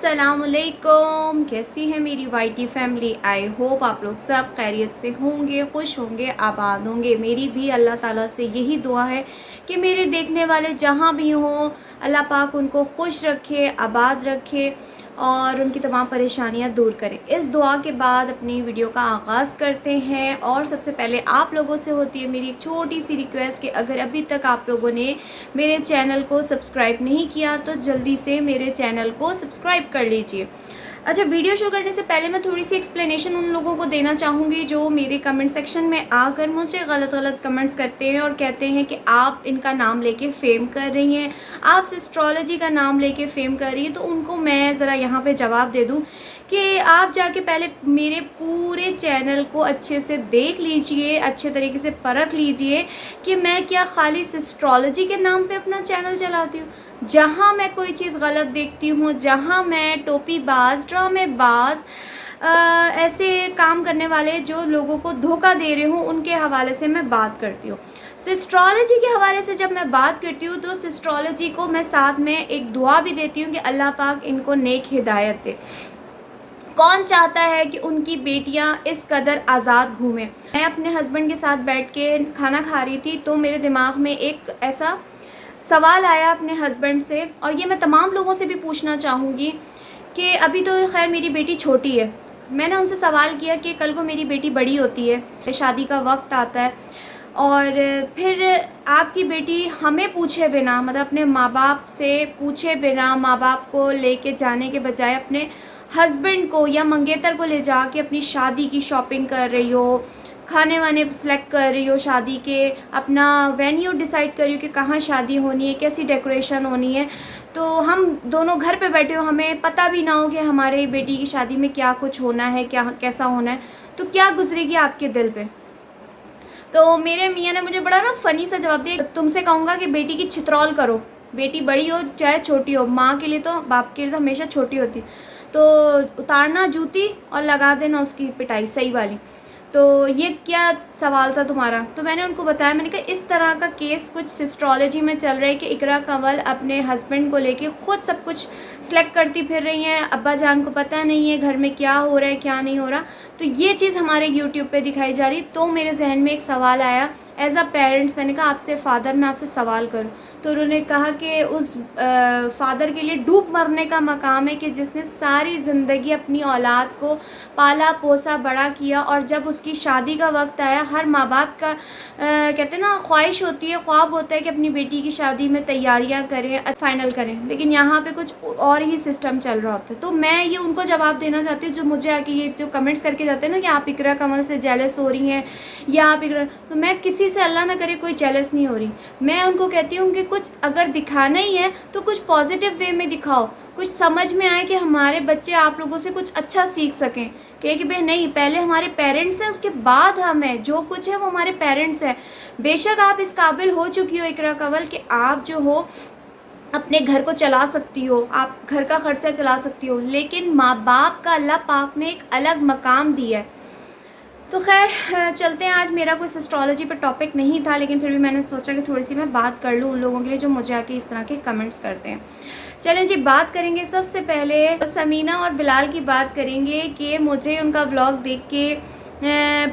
अस्सलामुअलैकुम, कैसी है मेरी वाईटी फैमिली। आई होप आप लोग सब खैरियत से होंगे, खुश होंगे, आबाद होंगे। मेरी भी अल्लाह ताला से यही दुआ है कि मेरे देखने वाले जहाँ भी हों, अल्लाह पाक उनको खुश रखे, आबाद रखे और उनकी तमाम परेशानियां दूर करें। इस दुआ के बाद अपनी वीडियो का आगाज़ करते हैं। और सबसे पहले आप लोगों से होती है मेरी एक छोटी सी रिक्वेस्ट कि अगर अभी तक आप लोगों ने मेरे चैनल को सब्सक्राइब नहीं किया तो जल्दी से मेरे चैनल को सब्सक्राइब कर लीजिए। अच्छा, वीडियो शुरू करने से पहले मैं थोड़ी सी एक्सप्लेनेशन उन लोगों को देना चाहूँगी जो मेरे कमेंट सेक्शन में आकर मुझे गलत कमेंट्स करते हैं और कहते हैं कि आप इनका नाम लेके फेम कर रही हैं, आप एस्ट्रोलॉजी का नाम लेके फेम कर रही हैं। तो उनको मैं ज़रा यहाँ पे जवाब दे दूँ कि आप जाके पहले मेरे पूरे चैनल को अच्छे से देख लीजिए, अच्छे तरीके से परख लीजिए कि मैं क्या खाली एस्ट्रोलॉजी के नाम पे अपना चैनल चलाती हूँ। जहाँ मैं कोई चीज़ गलत देखती हूँ, जहाँ मैं टोपीबाज, ड्रामेबाज, ऐसे काम करने वाले जो लोगों को धोखा दे रहे हूँ, उनके हवाले से मैं बात करती हूँ। एस्ट्रोलॉजी के हवाले से जब मैं बात करती हूँ तो एस्ट्रोलॉजी को मैं साथ में एक दुआ भी देती हूँ कि अल्लाह पाक इनको नेक हिदायत दे। कौन चाहता है कि उनकी बेटियां इस कदर आज़ाद घूमें। मैं अपने हस्बैंड के साथ बैठ के खाना खा रही थी तो मेरे दिमाग में एक ऐसा सवाल आया अपने हस्बैंड से, और ये मैं तमाम लोगों से भी पूछना चाहूँगी कि अभी तो खैर मेरी बेटी छोटी है। मैंने उनसे सवाल किया कि कल को मेरी बेटी बड़ी होती है, शादी का वक्त आता है, और फिर आपकी बेटी हमें पूछे बिना, मतलब अपने माँ बाप से पूछे बिना, माँ बाप को लेके जाने के बजाय अपने हस्बैंड को या मंगेतर को ले जा के अपनी शादी की शॉपिंग कर रही हो, खाने वाने सेलेक्ट कर रही हो शादी के, अपना वेन्यू डिसाइड कर रही हो कि कहाँ शादी होनी है, कैसी डेकोरेशन होनी है, तो हम दोनों घर पे बैठे हो, हमें पता भी ना हो कि हमारे बेटी की शादी में क्या कुछ होना है, क्या कैसा होना है, तो क्या गुजरेगी आपके दिल पे। तो मेरे मियाँ ने मुझे बड़ा ना फ़नी सा जवाब दिया, तुमसे कहूँगा कि बेटी की छितरौल करो, बेटी बड़ी हो चाहे छोटी हो, माँ के लिए तो, बाप के लिए तो हमेशा छोटी होती, तो उतारना जूती और लगा देना उसकी पिटाई सही वाली। तो ये क्या सवाल था तुम्हारा। तो मैंने उनको बताया, मैंने कहा इस तरह का केस कुछ एस्ट्रोलॉजी में चल रहा है कि इकरा कंवल अपने हस्बैंड को लेके खुद सब कुछ सिलेक्ट करती फिर रही हैं, अब्बा जान को पता नहीं है घर में क्या हो रहा है क्या नहीं हो रहा। तो ये चीज़ हमारे यूट्यूब पे दिखाई जा रही। तो मेरे जहन में एक सवाल आया एज अ पेरेंट्स, मैंने कहा आपसे फादर मैं आपसे सवाल करूं। तो उन्होंने कहा कि उस फादर के लिए डूब मरने का मकाम है कि जिसने सारी ज़िंदगी अपनी औलाद को पाला पोसा बड़ा किया, और जब उसकी शादी का वक्त आया, हर माँ बाप का कहते हैं ना ख्वाहिश होती है, ख्वाब होता है कि अपनी बेटी की शादी में तैयारियां करें, फाइनल करें, लेकिन यहाँ पे कुछ और ही सिस्टम चल रहा होता है। तो मैं ये उनको जवाब देना चाहती हूँ जो मुझे आके ये जो कमेंट्स करके जाते हैं ना कि आप इकरा कमल से जेलस हो रही हैं या आप इकरा, तो मैं किसी से अल्लाह ना करे कोई जेलस नहीं हो रही। मैं उनको कहती हूँ कि कुछ अगर दिखाना ही है तो कुछ पॉजिटिव वे में दिखाओ, कुछ समझ में आए कि हमारे बच्चे आप लोगों से कुछ अच्छा सीख सकें कि भाई नहीं, पहले हमारे पेरेंट्स हैं, उसके बाद हम हैं, जो कुछ है वो हमारे पेरेंट्स हैं। बेशक आप इस काबिल हो चुकी हो इकरा कंवल कि आप जो हो अपने घर को चला सकती हो, आप घर का खर्चा चला सकती हो, लेकिन माँ बाप का अल्लाह पाक ने एक अलग मकाम दिया है। तो खैर चलते हैं, आज मेरा कोई एस्ट्रोलॉजी पर टॉपिक नहीं था, लेकिन फिर भी मैंने सोचा कि थोड़ी सी मैं बात कर लूँ उन लोगों के लिए जो मुझे आके इस तरह के कमेंट्स करते हैं। चलें जी, बात करेंगे सबसे पहले समीना और बिलाल की बात करेंगे कि मुझे उनका व्लॉग देख के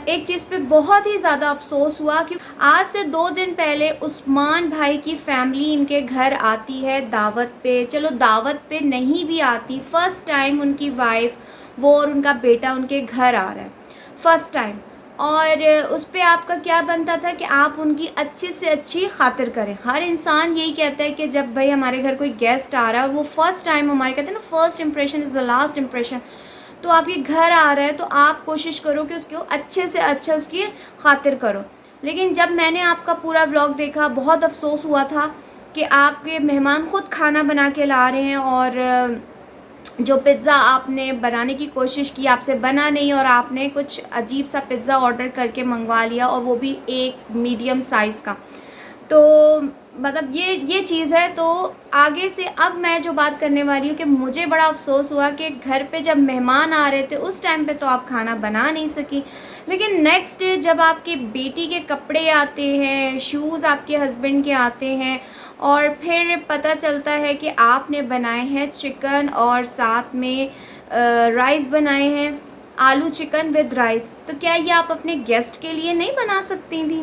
एक चीज़ पे बहुत ही ज़्यादा अफसोस हुआ कि आज से 2 दिन पहले उस्मान भाई की फैमिली इनके घर आती है दावत पे। चलो दावत पे नहीं भी आती, फ़र्स्ट टाइम उनकी वाइफ वो और उनका बेटा उनके घर आ रहा है, फ़र्स्ट टाइम, और उस पर आपका क्या बनता था कि आप उनकी अच्छी से अच्छी खातिर करें। हर इंसान यही कहता है कि जब भाई हमारे घर कोई गेस्ट आ रहा है और वो फ़र्स्ट टाइम, हमारे कहते हैं ना first impression is the last impression, तो आपके घर आ रहा है तो आप कोशिश करो कि उसको अच्छे से अच्छा उसकी खातिर करो। लेकिन जब मैंने आपका पूरा व्लॉग देखा, बहुत अफसोस हुआ था कि आपके मेहमान ख़ुद खाना बना के ला रहे हैं, और जो पिज़्ज़ा आपने बनाने की कोशिश की आपसे बना नहीं, और आपने कुछ अजीब सा पिज़्ज़ा ऑर्डर करके मंगवा लिया, और वो भी एक मीडियम साइज़ का। तो मतलब ये चीज़ है। तो आगे से अब मैं जो बात करने वाली हूँ कि मुझे बड़ा अफसोस हुआ कि घर पे जब मेहमान आ रहे थे उस टाइम पे तो आप खाना बना नहीं सकी, लेकिन नेक्स्ट डे जब आपकी बेटी के कपड़े आते हैं, शूज़ आपके हस्बैंड के आते हैं, और फिर पता चलता है कि आपने बनाए हैं चिकन और साथ में राइस बनाए हैं, आलू चिकन विद राइस। तो क्या ये आप अपने गेस्ट के लिए नहीं बना सकती थी?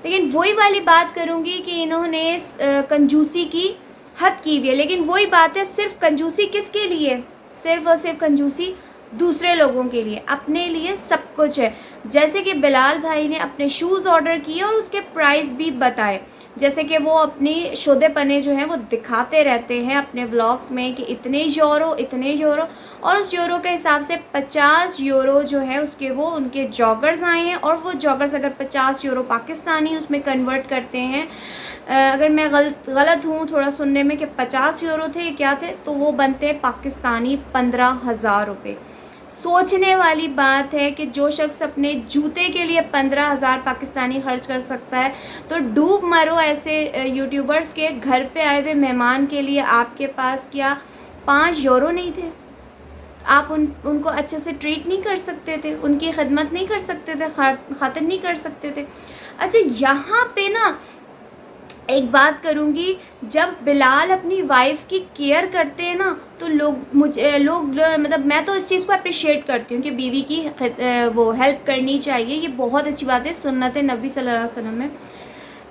लेकिन वही वाली बात करूँगी कि इन्होंने कंजूसी की हद की हुई है। लेकिन वही बात है, सिर्फ कंजूसी किसके लिए? सिर्फ और सिर्फ कंजूसी दूसरे लोगों के लिए, अपने लिए सब कुछ है। जैसे कि बिलाल भाई ने अपने शूज़ ऑर्डर किए और उसके प्राइस भी बताए, जैसे कि वो अपनी शोधेपने जो हैं वो दिखाते रहते हैं अपने व्लॉग्स में कि इतने यूरो, और उस यूरो के हिसाब से 50 यूरो जो है उसके वो उनके जॉगर्स आए हैं। और वो जॉगर्स अगर 50 यूरो पाकिस्तानी उसमें कन्वर्ट करते हैं, अगर मैं गलत हूँ थोड़ा सुनने में कि 50 यूरो थे क्या थे, तो वो बनते हैं पाकिस्तानी 15,000 रुपये। सोचने वाली बात है कि जो शख्स अपने जूते के लिए 15,000 पाकिस्तानी खर्च कर सकता है, तो डूब मरो ऐसे यूट्यूबर्स के घर पे आए हुए मेहमान के लिए आपके पास क्या 5 यूरो नहीं थे? आप उनको अच्छे से ट्रीट नहीं कर सकते थे, उनकी खिदमत नहीं कर सकते थे, खातिर नहीं कर सकते थे? अच्छा, यहाँ पे ना एक बात करूँगी, जब बिलाल अपनी वाइफ की केयर करते हैं ना, तो लोग मतलब मैं तो इस चीज़ को अप्रिशिएट करती हूँ कि बीवी की वो हेल्प करनी चाहिए, ये बहुत अच्छी बात है सुन्नत नबी सल्लल्लाहु अलैहि वसल्लम में।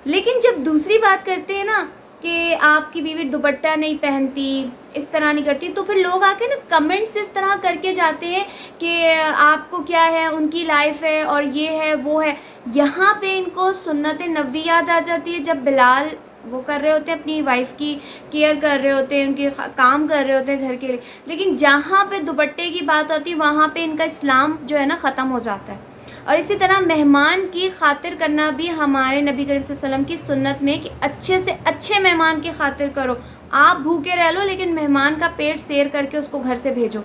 लेकिन जब दूसरी बात करते हैं ना कि आपकी बीवी दुपट्टा नहीं पहनती, इस तरह नहीं करती, तो फिर लोग आके ना कमेंट्स इस तरह करके जाते हैं कि आपको क्या है, उनकी लाइफ है और ये है वो है। यहाँ पे इनको सुन्नत नबी याद आ जाती है, जब बिलाल वो कर रहे होते हैं, अपनी वाइफ की केयर कर रहे होते हैं, उनके काम कर रहे होते हैं घर के लिए। लेकिन जहाँ पे दुपट्टे की बात आती है वहाँ पे इनका इस्लाम जो है ना ख़त्म हो जाता है। और इसी तरह मेहमान की खातिर करना भी हमारे नबी करीम सल्लल्लाहु अलैहि वसल्लम की सुन्नत में कि अच्छे से अच्छे मेहमान की खातिर करो। आप भूखे रह लो लेकिन मेहमान का पेट सेर करके उसको घर से भेजो।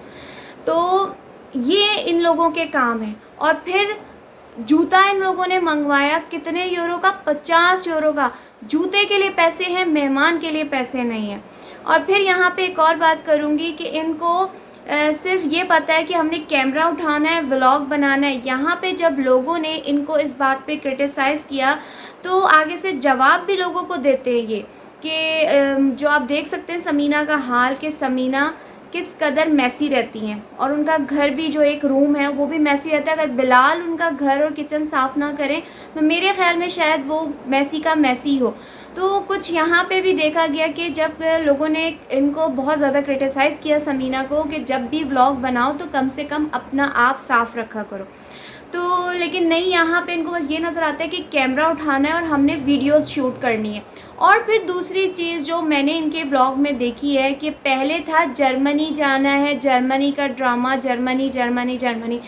तो ये इन लोगों के काम है। और फिर जूता इन लोगों ने मंगवाया कितने यूरो का? 50 यूरो का। जूते के लिए पैसे हैं, मेहमान के लिए पैसे नहीं हैं। और फिर यहाँ पे एक और बात करूँगी कि इनको सिर्फ ये पता है कि हमने कैमरा उठाना है, व्लॉग बनाना है। यहाँ पे जब लोगों ने इनको इस बात पे क्रिटिसाइज़ किया, तो आगे से जवाब भी लोगों को देते हैं ये कि जो आप देख सकते हैं समीना का हाल, कि समीना किस कदर मैसी रहती हैं, और उनका घर भी जो एक रूम है वो भी मैसी रहता है। अगर बिलाल उनका घर और किचन साफ़ ना करें तो मेरे ख़्याल में शायद वो मैसी का मैसी हो। तो कुछ यहाँ पे भी देखा गया कि जब लोगों ने इनको बहुत ज़्यादा क्रिटिसाइज़ किया समीना को कि जब भी व्लॉग बनाओ तो कम से कम अपना आप साफ़ रखा करो। तो लेकिन नहीं, यहाँ पे इनको बस ये नज़र आता है कि कैमरा उठाना है और हमने वीडियोस शूट करनी है। और फिर दूसरी चीज़ जो मैंने इनके ब्लॉग में देखी है कि पहले था जर्मनी जाना है, जर्मनी का ड्रामा, जर्मनी जर्मनी जर्मनी।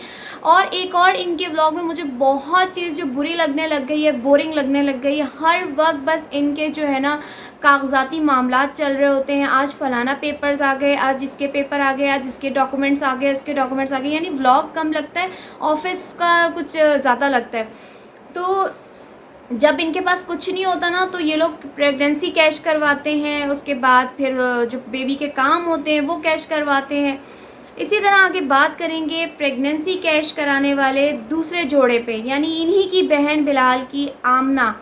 और एक और इनके व्लॉग में मुझे बहुत चीज़ जो बुरी लगने लग गई है, बोरिंग लगने लग गई है। हर वक्त बस इनके जो है ना कागजाती मामलात चल रहे होते हैं। आज फलाना पेपर्स आ गए, आज इसके पेपर आ गए, आज इसके डॉक्यूमेंट्स आ गए, इसके डॉक्यूमेंट्स आ गए। यानी व्लॉग कम लगता है, ऑफिस का कुछ ज़्यादा लगता है। तो जब इनके पास कुछ नहीं होता ना, तो ये लोग प्रेगनेंसी कैश करवाते हैं, उसके बाद फिर जो बेबी के काम होते हैं वो कैश करवाते हैं। इसी तरह आगे बात करेंगे प्रेगनेंसी कैश कराने वाले दूसरे जोड़े पे, यानी इन्हीं की बहन बिलाल की आमना।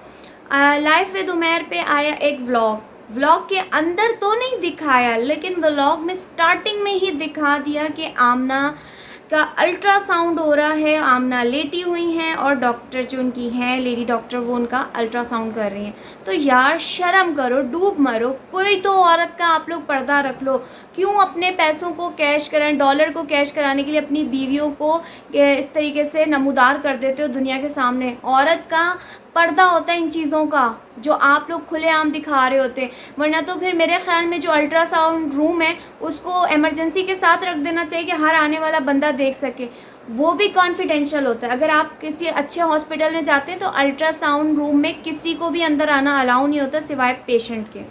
लाइफ विद उमैर पे आया एक व्लॉग के अंदर तो नहीं दिखाया, लेकिन व्लॉग में स्टार्टिंग में ही दिखा दिया कि आमना का अल्ट्रासाउंड हो रहा है। आमना लेटी हुई हैं और डॉक्टर जो उनकी हैं लेडी डॉक्टर वो उनका अल्ट्रासाउंड कर रही हैं। तो यार शर्म करो, डूब मरो। कोई तो औरत का आप लोग पर्दा रख लो। क्यों अपने पैसों को कैश कराएं, डॉलर को कैश कराने के लिए अपनी बीवियों को इस तरीके से नमूदार कर देते हो दुनिया के सामने? औरत का पर्दा होता है इन चीज़ों का जो आप लोग खुलेआम दिखा रहे होते हैं। वरना तो फिर मेरे ख्याल में जो अल्ट्रासाउंड रूम है उसको इमरजेंसी के साथ रख देना चाहिए कि हर आने वाला बंदा देख सके। वो भी कॉन्फिडेंशियल होता है। अगर आप किसी अच्छे हॉस्पिटल में जाते हैं तो अल्ट्रासाउंड रूम में किसी को भी अंदर आना अलाउ नहीं होता सिवाय पेशेंट के।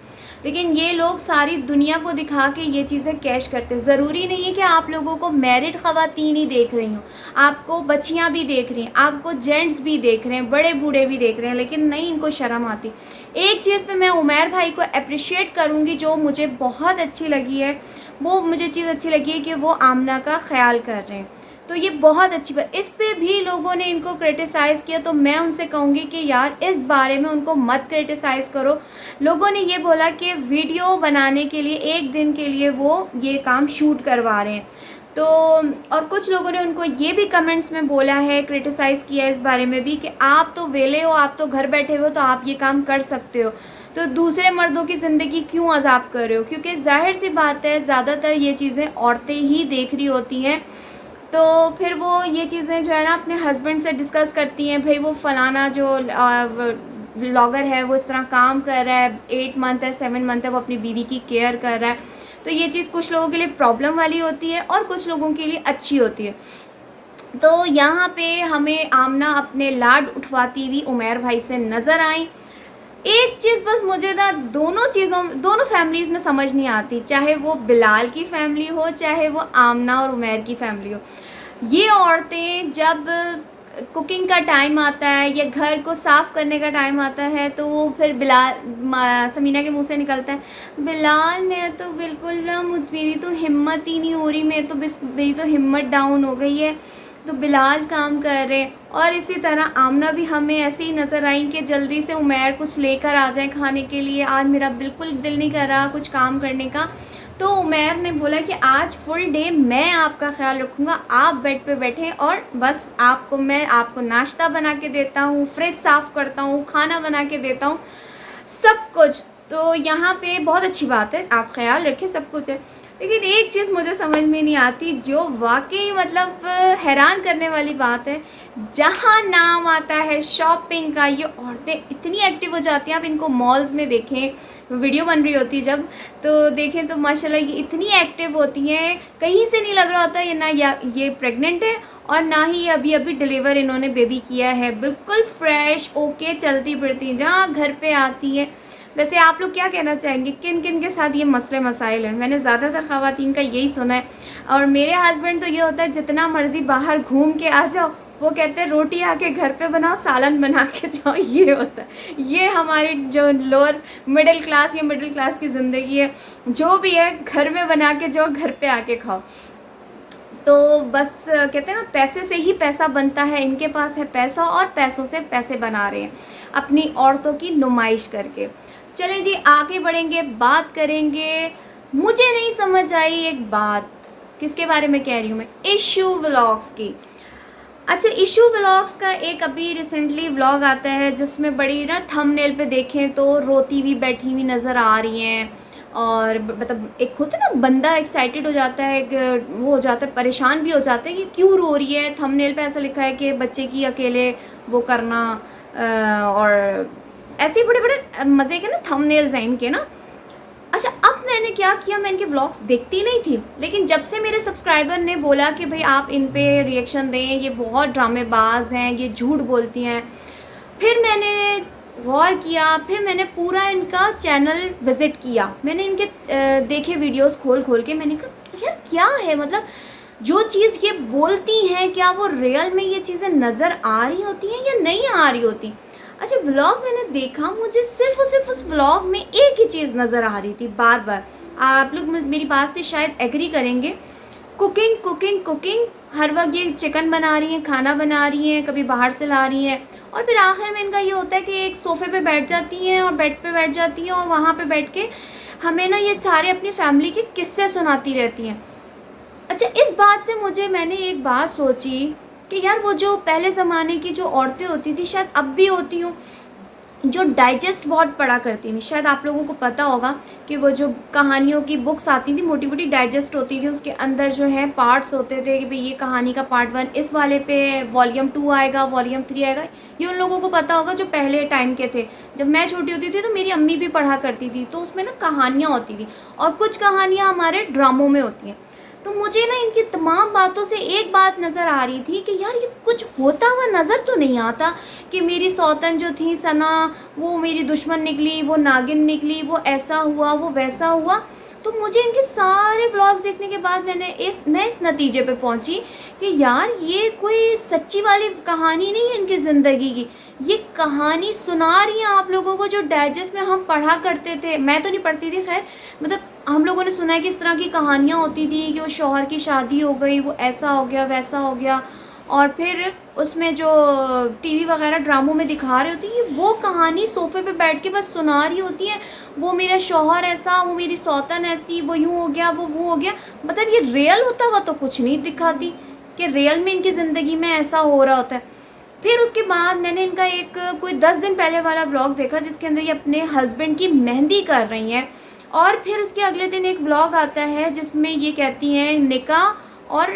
लेकिन ये लोग सारी दुनिया को दिखा के ये चीज़ें कैश करते हैं। ज़रूरी नहीं है कि आप लोगों को मैरिड ख़वातीन ही देख रही हों, आपको बच्चियाँ भी देख रही हैं, आपको जेंट्स भी देख रहे हैं, बड़े बूढ़े भी देख रहे हैं, लेकिन नहीं इनको शर्म आती। एक चीज़ पे मैं उमैर भाई को अप्रिशिएट करूँगी जो मुझे बहुत अच्छी लगी है, वो मुझे चीज़ अच्छी लगी है कि वो आमना का ख्याल कर रहे हैं। तो ये बहुत अच्छी बात, इस पे भी लोगों ने इनको क्रिटिसाइज़ किया, तो मैं उनसे कहूँगी कि यार इस बारे में उनको मत क्रिटिसाइज़ करो। लोगों ने ये बोला कि वीडियो बनाने के लिए 1 दिन के लिए वो ये काम शूट करवा रहे हैं। तो और कुछ लोगों ने उनको ये भी कमेंट्स में बोला है, क्रिटिसाइज़ किया इस बारे में भी कि आप तो वेले हो, आप तो घर बैठे हो, तो आप ये काम कर सकते हो, तो दूसरे मर्दों की ज़िंदगी क्यों अज़ाब कर रहे हो? क्योंकि ज़ाहिर सी बात है, ज़्यादातर ये चीज़ें औरतें ही देख रही होती हैं, तो फिर वो ये चीज़ें जो है ना अपने हस्बैंड से डिस्कस करती हैं, भाई वो फ़लाना जो व्लॉगर है वो इस तरह काम कर रहा है, 8 मंथ है, 7 मंथ है, वो अपनी बीवी की केयर कर रहा है। तो ये चीज़ कुछ लोगों के लिए प्रॉब्लम वाली होती है और कुछ लोगों के लिए अच्छी होती है। तो यहाँ पे हमें आमना अपने लाड उठवाती हुई उमैर भाई से नज़र आई। एक चीज़ बस मुझे ना दोनों फैमिलीज़ में समझ नहीं आती, चाहे वो बिलाल की फैमिली हो, चाहे वो आमना और उमैर की फैमिली हो। ये औरतें जब कुकिंग का टाइम आता है या घर को साफ़ करने का टाइम आता है, तो वो फिर समीना के मुंह से निकलता है, बिलाल मैं तो बिल्कुल ना, मेरी तो हिम्मत ही नहीं हो रही, मेरी तो हिम्मत डाउन हो गई है, तो बिलाल काम कर रहे। और इसी तरह आमना भी हमें ऐसे ही नज़र आई कि जल्दी से उमैर कुछ लेकर आ जाए खाने के लिए, आज मेरा बिल्कुल दिल नहीं कर रहा कुछ काम करने का। तो उमैर ने बोला कि आज फुल डे मैं आपका ख्याल रखूँगा, आप बेड पे बैठें और बस मैं आपको नाश्ता बना के देता हूँ, फ्रिज साफ़ करता हूँ, खाना बना के देता हूँ, सब कुछ। तो यहाँ पे बहुत अच्छी बात है, आप ख्याल रखें, सब कुछ है। लेकिन एक चीज़ मुझे समझ में नहीं आती, जो वाकई मतलब हैरान करने वाली बात है, जहाँ नाम आता है शॉपिंग का, ये औरतें इतनी एक्टिव हो जाती हैं। आप इनको मॉल्स में देखें, वीडियो बन रही होती है जब, तो देखें तो माशाल्लाह ये इतनी एक्टिव होती हैं, कहीं से नहीं लग रहा होता ये ना ये प्रेग्नेंट है और ना ही अभी अभी डिलीवर इन्होंने बेबी किया है, बिल्कुल फ्रेश ओके चलती फिरती जहाँ घर पे आती है। वैसे आप लोग क्या कहना चाहेंगे, किन किन के साथ ये मसले मसाइल हैं? मैंने ज़्यादातर ख़वातीन का यही सुना है। और मेरे हस्बैंड तो ये होता है, जितना मर्ज़ी बाहर घूम के आ जाओ, वो कहते हैं रोटी आके घर पे बनाओ, सालन बना के जाओ, ये होता है। ये हमारी जो लोअर मिडिल क्लास या मिडिल क्लास की ज़िंदगी है, जो भी है घर में बना के जाओ, घर पे आके खाओ। तो बस कहते हैं ना, पैसे से ही पैसा बनता है, इनके पास है पैसा और पैसों से पैसे बना रहे हैं अपनी औरतों की नुमाइश करके। चलें जी, आगे बढ़ेंगे, बात करेंगे। मुझे नहीं समझ आई एक बात, किसके बारे में कह रही हूँ मैं, इशू व्लॉग्स की। अच्छा, इशू व्लॉग्स का एक अभी रिसेंटली व्लॉग आता है जिसमें बड़ी ना थंबनेल पे देखें तो रोती हुई बैठी हुई नज़र आ रही हैं, और मतलब एक होता है ना, बंदा एक्साइटेड हो जाता है, वो हो जाता है, परेशान भी हो जाता है कि क्यों रो रही है। थंबनेल पे ऐसा लिखा है कि बच्चे की अकेले वो करना, और ऐसे बड़े बड़े मज़े के ना थंबनेल्स हैं इनके ना। अच्छा, अब मैंने क्या किया, मैं इनके व्लॉग्स देखती नहीं थी, लेकिन जब से मेरे सब्सक्राइबर ने बोला कि भाई आप इन पे रिएक्शन दें, ये बहुत ड्रामेबाज हैं, ये झूठ बोलती हैं, फिर मैंने गौर किया, फिर मैंने पूरा इनका चैनल विज़िट किया, मैंने इनके देखे वीडियोस खोल खोल के। मैंने कहा यार क्या है, मतलब जो चीज़ ये बोलती हैं, क्या वो रियल में ये चीज़ें नज़र आ रही होती हैं या नहीं आ रही होती। अच्छा, व्लॉग मैंने देखा, मुझे सिर्फ और सिर्फ उस व्लॉग में एक ही चीज़ नज़र आ रही थी बार बार। आप लोग मेरी बात से शायद एग्री करेंगे, कुकिंग कुकिंग कुकिंग। हर वक्त ये चिकन बना रही हैं, खाना बना रही हैं, कभी बाहर से ला रही हैं, और फिर आखिर में इनका ये होता है कि एक सोफ़े पे बैठ जाती हैं और बेड पे बैठ जाती हैं और वहाँ पे बैठ के हमें ना ये सारे अपनी फैमिली के किस्से सुनाती रहती हैं। अच्छा, इस बात से मैंने एक बात सोची कि यार वो जो पहले ज़माने की जो औरतें होती थी, शायद अब भी होती हूँ, जो डाइजेस्ट बहुत पढ़ा करती थी। शायद आप लोगों को पता होगा कि वो जो कहानियों की बुक्स आती थी, मोटी मोटी डाइजेस्ट होती थी, उसके अंदर जो है पार्ट्स होते थे कि भाई ये कहानी का पार्ट 1 इस वाले पे, वॉल्यूम 2 आएगा, वॉल्यूम 3 आएगा। ये उन लोगों को पता होगा जो पहले टाइम के थे। जब मैं छोटी होती थी तो मेरी अम्मी भी पढ़ा करती थी, तो उसमें ना कहानियाँ होती थी, और कुछ कहानियाँ हमारे ड्रामों में होती हैं। तो मुझे ना इनकी तमाम बातों से एक बात नज़र आ रही थी कि यार ये कुछ होता हुआ नज़र तो नहीं आता कि मेरी सौतन जो थी सना, वो मेरी दुश्मन निकली, वो नागिन निकली, वो ऐसा हुआ, वो वैसा हुआ। तो मुझे इनके सारे व्लॉग्स देखने के बाद मैं इस नतीजे पे पहुंची कि यार ये कोई सच्ची वाली कहानी नहीं है इनकी ज़िंदगी की, ये कहानी सुना रही हैं आप लोगों को, जो डाइजेस्ट में हम पढ़ा करते थे। मैं तो नहीं पढ़ती थी, खैर मतलब हम लोगों ने सुना है कि इस तरह की कहानियाँ होती थी कि वो शौहर की शादी हो गई, वो ऐसा हो गया वैसा हो गया, और फिर उसमें जो टीवी वगैरह ड्रामों में दिखा रहे होती है वो कहानी सोफे पे बैठ के बस सुना रही होती है, वो मेरा शौहर ऐसा, वो मेरी सौतन ऐसी, वो यूँ हो गया, वो हो गया। मतलब ये रियल होता हुआ तो कुछ नहीं दिखाती कि रियल में इनकी ज़िंदगी में ऐसा हो रहा होता है। फिर उसके बाद मैंने इनका एक कोई 10 दिन पहले वाला व्लॉग देखा जिसके अंदर ये अपने हस्बैंड की मेहंदी कर रही हैं, और फिर उसके अगले दिन एक व्लॉग आता है जिसमें ये कहती हैं निकाह और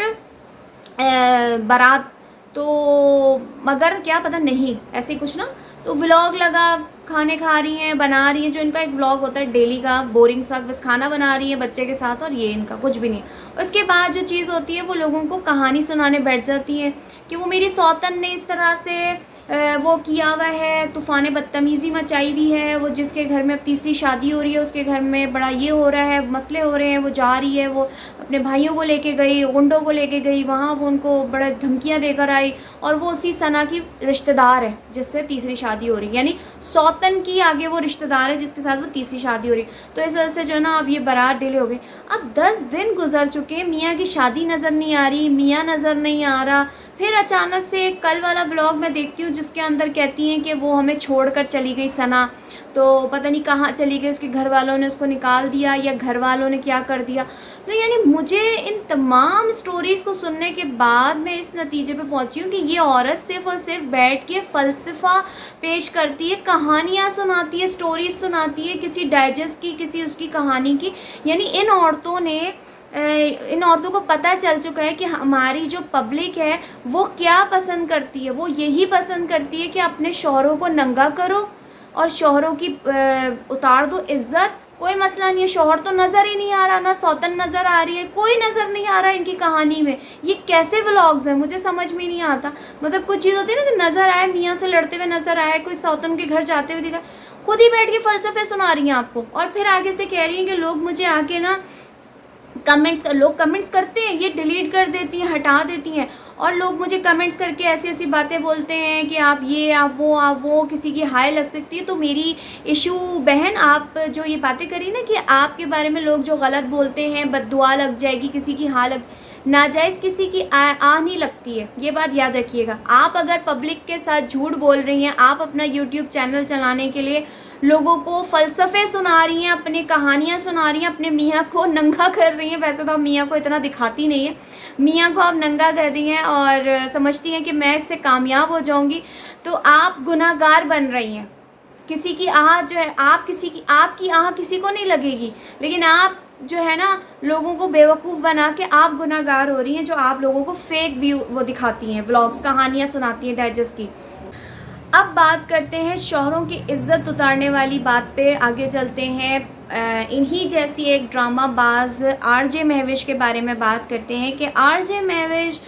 बारात, तो मगर क्या पता नहीं ऐसे ही कुछ ना, तो व्लॉग लगा, खाने खा रही हैं, बना रही हैं, जो इनका एक व्लॉग होता है डेली का बोरिंग सा, बस खाना बना रही हैं बच्चे के साथ, और ये इनका कुछ भी नहीं। उसके बाद जो चीज़ होती है वो लोगों को कहानी सुनाने बैठ जाती है कि वो मेरी सौतन ने इस तरह से वो किया हुआ है, तूफ़ान बदतमीज़ी मचाई हुई है, वो जिसके घर में अब तीसरी शादी हो रही है उसके घर में बड़ा ये हो रहा है, मसले हो रहे हैं, वो जा रही है, वो अपने भाइयों को लेके गई, गुंडों को लेके गई, वहाँ वो उनको बड़ा धमकियाँ देकर आई, और वो उसी सना की रिश्तेदार है जिससे तीसरी शादी हो रही है, यानी सौतन की आगे वो रिश्तेदार है जिसके साथ वो तीसरी शादी हो रही है। तो इस वजह से जो है ना अब ये बारात डिले हो गई। अब 10 दिन गुजर चुके, मियाँ की शादी नज़र नहीं आ रही, मियाँ नज़र नहीं आ रहा। फिर अचानक से एक कल वाला व्लॉग मैं देखती हूँ जिसके अंदर कहती हैं कि वो हमें छोड़कर चली गई सना, तो पता नहीं कहाँ चली गई, उसके घर वालों ने उसको निकाल दिया या घर वालों ने क्या कर दिया। तो यानी मुझे इन तमाम स्टोरीज़ को सुनने के बाद मैं इस नतीजे पे पहुँची हूँ कि ये औरत सिर्फ़ और सिर्फ बैठ के फ़लसफ़ा पेश करती है, कहानियाँ सुनाती है, स्टोरीज़ सुनाती है, किसी डाइजेस्ट की, किसी उसकी कहानी की। यानी इन औरतों को पता चल चुका है कि हमारी जो पब्लिक है वो क्या पसंद करती है। वो यही पसंद करती है कि अपने शौहरों को नंगा करो और शौहरों की उतार दो इज़्ज़त, कोई मसला नहीं है, शौहर तो नज़र ही नहीं आ रहा, ना सौतन नज़र आ रही है, कोई नज़र नहीं आ रहा इनकी कहानी में। ये कैसे व्लॉग्स हैं मुझे समझ में नहीं आता। मतलब कुछ चीज़ होती है ना कि नज़र आए, मियाँ से लड़ते हुए नज़र आए, कोई सौतन के घर जाते हुए दिखा, खुद ही बैठ के फ़लसफ़े सुना रही हैं आपको, और फिर आगे से कह रही हैं कि लोग मुझे आके ना लोग कमेंट्स करते हैं, ये डिलीट कर देती हैं, हटा देती हैं, और लोग मुझे कमेंट्स करके ऐसी ऐसी बातें बोलते हैं कि आप ये आप वो, किसी की हाय लग सकती है। तो मेरी इशू बहन, आप जो ये बातें करी ना कि आपके बारे में लोग जो गलत बोलते हैं, बद्दुआ लग जाएगी, किसी की हाय लग, नाजायज़ किसी की आ नहीं लगती है, ये बात याद रखिएगा। आप अगर पब्लिक के साथ झूठ बोल रही हैं, आप अपना यूट्यूब चैनल चलाने के लिए लोगों को फ़लसफ़े सुना रही हैं, अपनी कहानियाँ सुना रही हैं, अपने मियाँ को नंगा कर रही हैं, वैसे तो आप मियाँ को इतना दिखाती नहीं है, मियाँ को आप नंगा कर रही हैं और समझती हैं कि मैं इससे कामयाब हो जाऊँगी, तो आप गुनहगार बन रही हैं। किसी की आह जो है, आपकी आह किसी को नहीं लगेगी, लेकिन आप जो है ना लोगों को बेवकूफ़ बना के आप गुनहगार हो रही हैं, जो आप लोगों को फेक व्यू वो दिखाती हैं, व्लॉग्स, कहानियाँ सुनाती हैं डाइजेस्ट की। अब बात करते हैं शौहरों की इज़्ज़त उतारने वाली बात पे, आगे चलते हैं। इन्हीं जैसी एक ड्रामा बाज आरजे महविश के बारे में बात करते हैं कि आरजे महविश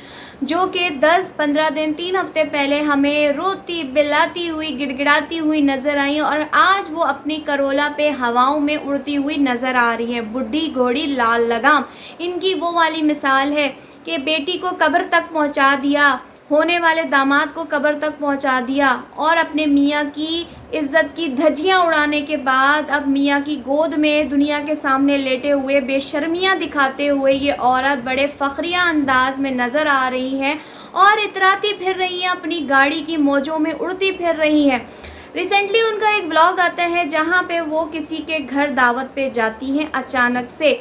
जो कि 10-15 दिन 3 हफ्ते पहले हमें रोती बिलाती हुई गिड़गिड़ाती हुई नज़र आई, और आज वो अपनी करोला पे हवाओं में उड़ती हुई नज़र आ रही है। बुढ़ी घोड़ी लाल लगाम, इनकी वो वाली मिसाल है कि बेटी को कब्र तक पहुंचा दिया, होने वाले दामाद को कब्र तक पहुंचा दिया, और अपने मियाँ की इज़्ज़त की धज्जियाँ उड़ाने के बाद अब मियाँ की गोद में दुनिया के सामने लेटे हुए बेशर्मियाँ दिखाते हुए ये औरत बड़े फ़ख्रिया अंदाज में नज़र आ रही है और इतराती फिर रही है, अपनी गाड़ी की मौजों में उड़ती फिर रही है। रिसेंटली उनका एक व्लॉग आता है जहाँ पे वो किसी के घर दावत पे जाती हैं। अचानक से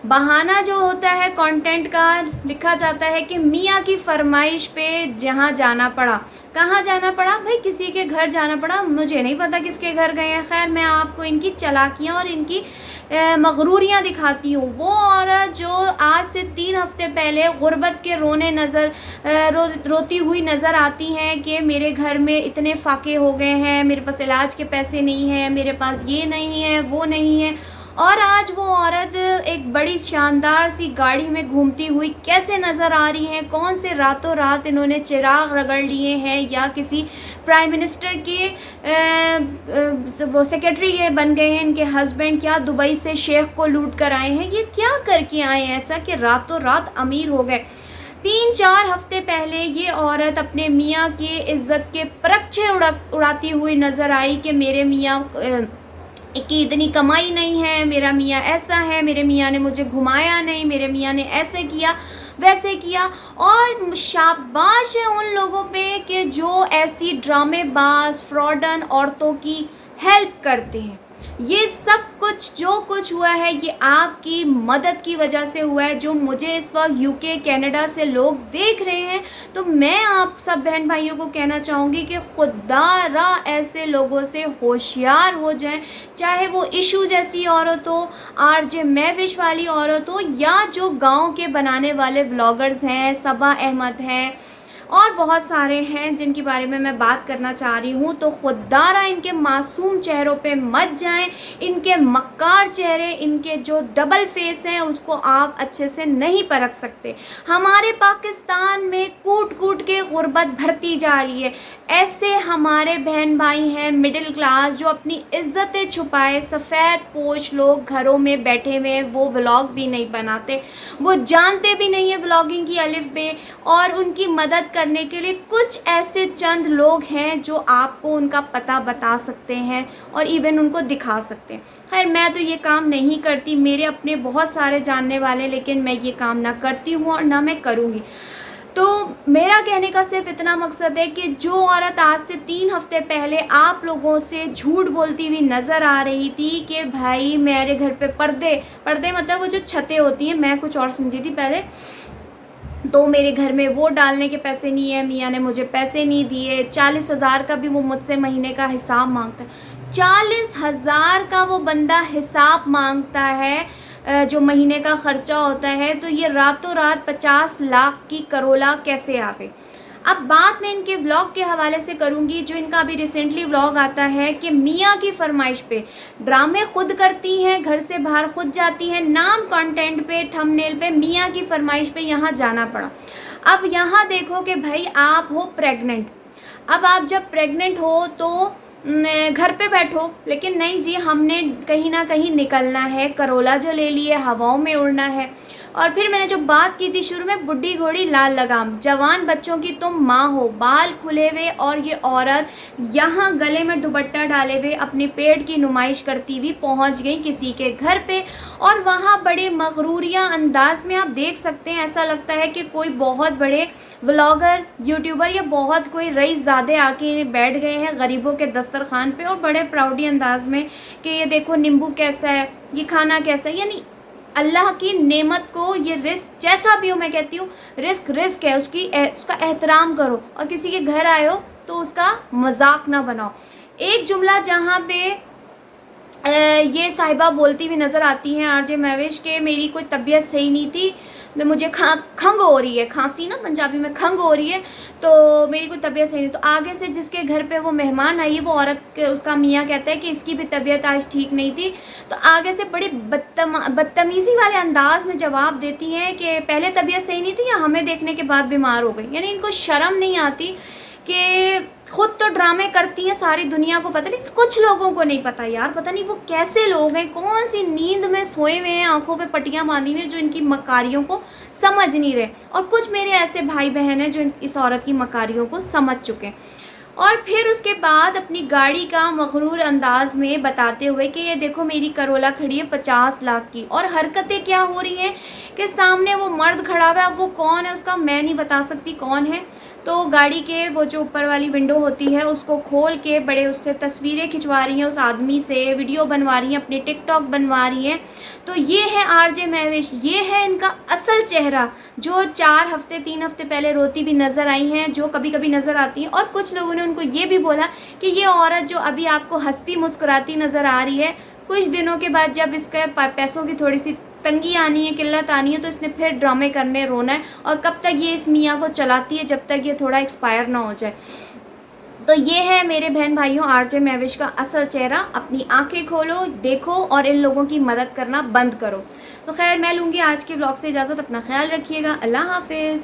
बहाना जो होता है कंटेंट का, लिखा जाता है कि मियाँ की फरमाइश पे जहाँ जाना पड़ा। कहाँ जाना पड़ा भाई? किसी के घर जाना पड़ा, मुझे नहीं पता किसके घर गए हैं। खैर, मैं आपको इनकी चालाकियाँ और इनकी मगरूरियाँ दिखाती हूँ। वो औरत जो आज से 3 हफ्ते पहले गुर्बत के रोती हुई नज़र आती हैं कि मेरे घर में इतने फाके हो गए हैं, मेरे पास इलाज के पैसे नहीं हैं, मेरे पास ये नहीं है, वो नहीं है, और आज वो औरत एक बड़ी शानदार सी गाड़ी में घूमती हुई कैसे नज़र आ रही हैं? कौन से रातों रात इन्होंने चिराग रगड़ लिए हैं या किसी प्राइम मिनिस्टर के वो सेक्रेटरी ये बन गए हैं इनके हस्बैंड, क्या दुबई से शेख को लूट कर आए हैं? ये क्या करके आए हैं ऐसा कि रातों रात अमीर हो गए? 3-4 हफ्ते पहले ये औरत अपने मियाँ की इज़्ज़त के परखचे उड़ाती हुई नज़र आई कि मेरे मियाँ कि इतनी कमाई नहीं है, मेरा मियाँ ऐसा है, मेरे मियाँ ने मुझे घुमाया नहीं, मेरे मियाँ ने ऐसे किया वैसे किया। और शाबाश है उन लोगों पे कि जो ऐसी ड्रामेबाज फ्रॉडन औरतों की हेल्प करते हैं। ये सब कुछ जो कुछ हुआ है ये आपकी मदद की वजह से हुआ है। जो मुझे इस वक्त यूके कनाडा से लोग देख रहे हैं, तो मैं आप सब बहन भाइयों को कहना चाहूँगी कि खुदारा ऐसे लोगों से होशियार हो जाएं, चाहे वो इशू जैसी औरत हो, आरजे महविश वाली औरत हो, या जो गांव के बनाने वाले व्लॉगर्स हैं, सबा अहमद हैं और बहुत सारे हैं जिनके बारे में मैं बात करना चाह रही हूँ। तो खुदारा इनके मासूम चेहरों पे मत जाएं। इनके मक्कार चेहरे, इनके जो डबल फेस हैं उसको आप अच्छे से नहीं परख सकते। हमारे पाकिस्तान में कूट कूट के गुर्बत भरती जा रही है। ऐसे हमारे बहन भाई हैं मिडिल क्लास जो अपनी इज्जतें छुपाए सफ़ेद पोश लोग घरों में बैठे हुए, वो व्लॉग भी नहीं बनाते, वो जानते भी नहीं है व्लॉगिंग की अलिफ बे, और उनकी मदद करने के लिए कुछ ऐसे चंद लोग हैं जो आपको उनका पता बता सकते हैं और इवन उनको दिखा सकते हैं। खैर मैं तो ये काम नहीं करती, मेरे अपने बहुत सारे जानने वाले, लेकिन मैं ये काम ना करती हूँ और ना मैं करूँगी। तो मेरा कहने का सिर्फ इतना मकसद है कि जो औरत आज से 3 हफ्ते पहले आप लोगों से झूठ बोलती हुई नज़र आ रही थी कि भाई मेरे घर पे पर्दे मतलब वो जो छतें होती हैं, मैं कुछ और समझी थी पहले, तो मेरे घर में वो डालने के पैसे नहीं है, मियाँ ने मुझे पैसे नहीं दिए, 40,000 का भी वो मुझसे महीने का हिसाब मांगता है। 40,000 का वो बंदा हिसाब मांगता है जो महीने का ख़र्चा होता है। तो ये रातों रात 50 लाख की करोला कैसे आ गई। अब बात मैं इनके व्लॉग के हवाले से करूंगी, जो इनका अभी रिसेंटली व्लॉग आता है कि मियाँ की फरमाइश पे ड्रामे खुद करती हैं, घर से बाहर खुद जाती हैं, नाम कंटेंट पे थंबनेल पे मियाँ की फरमाइश पे यहाँ जाना पड़ा। अब यहाँ देखो कि भाई आप हो प्रेग्नेंट, अब आप जब प्रेग्नेंट हो तो घर पे बैठो, लेकिन नहीं जी, हमने कहीं ना कहीं निकलना है, करोला जो ले लिए हवाओं में उड़ना है। और फिर मैंने जो बात की थी शुरू में, बुढ़ी घोड़ी लाल लगाम, जवान बच्चों की तुम माँ हो, बाल खुले हुए, और ये औरत यहाँ गले में दुपट्टा डाले हुए अपने पेट की नुमाइश करती हुई पहुँच गई किसी के घर पे, और वहाँ बड़े मगरूरिया अंदाज में आप देख सकते हैं, ऐसा लगता है कि कोई बहुत बड़े व्लॉगर यूट्यूबर या बहुत कोई रईसज़ादे आके बैठ गए हैं गरीबों के दस्तरखान पे, और बड़े प्राउडी अंदाज में कि ये देखो नींबू कैसा है, ये खाना कैसा है। यानी अल्लाह की नेमत को, ये रिस्क जैसा भी हो, मैं कहती हूँ रिस्क है, उसका एहतराम करो, और किसी के घर आए हो तो उसका मजाक ना बनाओ। एक जुमला जहाँ पे ये साहिबा बोलती हुई नज़र आती हैं आरजे महविश के, मेरी कोई तबीयत सही नहीं थी, तो मुझे खंग हो रही है, खांसी ना पंजाबी में खंग हो रही है, तो मेरी कोई तबीयत सही नहीं। तो आगे से जिसके घर पे वो मेहमान आई है, वो औरत उसका मियाँ कहता है कि इसकी भी तबीयत आज ठीक नहीं थी, तो आगे से बड़ी बदतमीज़ी वाले अंदाज में जवाब देती हैं कि पहले तबीयत सही नहीं थी या हमें देखने के बाद बीमार हो गई। यानी इनको शर्म नहीं आती कि खुद तो ड्रामे करती हैं, सारी दुनिया को पता, लेकिन कुछ लोगों को नहीं पता यार, पता नहीं वो कैसे लोग हैं, कौन सी नींद में सोए हुए हैं, आंखों पे पट्टियां बांधी हुई, जो इनकी मकारियों को समझ नहीं रहे। और कुछ मेरे ऐसे भाई बहन हैं जो इस औरत की मकारियों को समझ चुके हैं। और फिर उसके बाद अपनी गाड़ी का मगरूर अंदाज में बताते हुए कि ये देखो मेरी करोला खड़ी है 50 लाख की, और हरकतें क्या हो रही हैं कि सामने वो मर्द खड़ा हुआ है, अब वो कौन है उसका मैं नहीं बता सकती कौन है, तो गाड़ी के वो जो ऊपर वाली विंडो होती है उसको खोल के बड़े उससे तस्वीरें खिंचवा रही हैं, उस आदमी से वीडियो बनवा रही हैं, अपने टिकटॉक बनवा रही हैं। तो ये है आरजे महविश, ये है इनका असल चेहरा, जो 3 हफ्ते पहले रोती भी नज़र आई हैं, जो कभी कभी नज़र आती हैं। और कुछ लोगों ने उनको ये भी बोला कि ये औरत जो अभी आपको हंसती मुस्कुराती नज़र आ रही है, कुछ दिनों के बाद जब इसके पैसों की थोड़ी सी तंगी आनी है, किल्लत आनी है, तो इसने फिर ड्रामे करने रोना है। और कब तक ये इस मियाँ को चलाती है, जब तक ये थोड़ा एक्सपायर ना हो जाए। तो ये है मेरे बहन भाइयों आरजे महविश का असल चेहरा। अपनी आंखें खोलो, देखो और इन लोगों की मदद करना बंद करो। तो खैर मैं लूँगी आज के ब्लॉग से इजाज़त, अपना ख्याल रखिएगा, अल्लाह हाफिज़।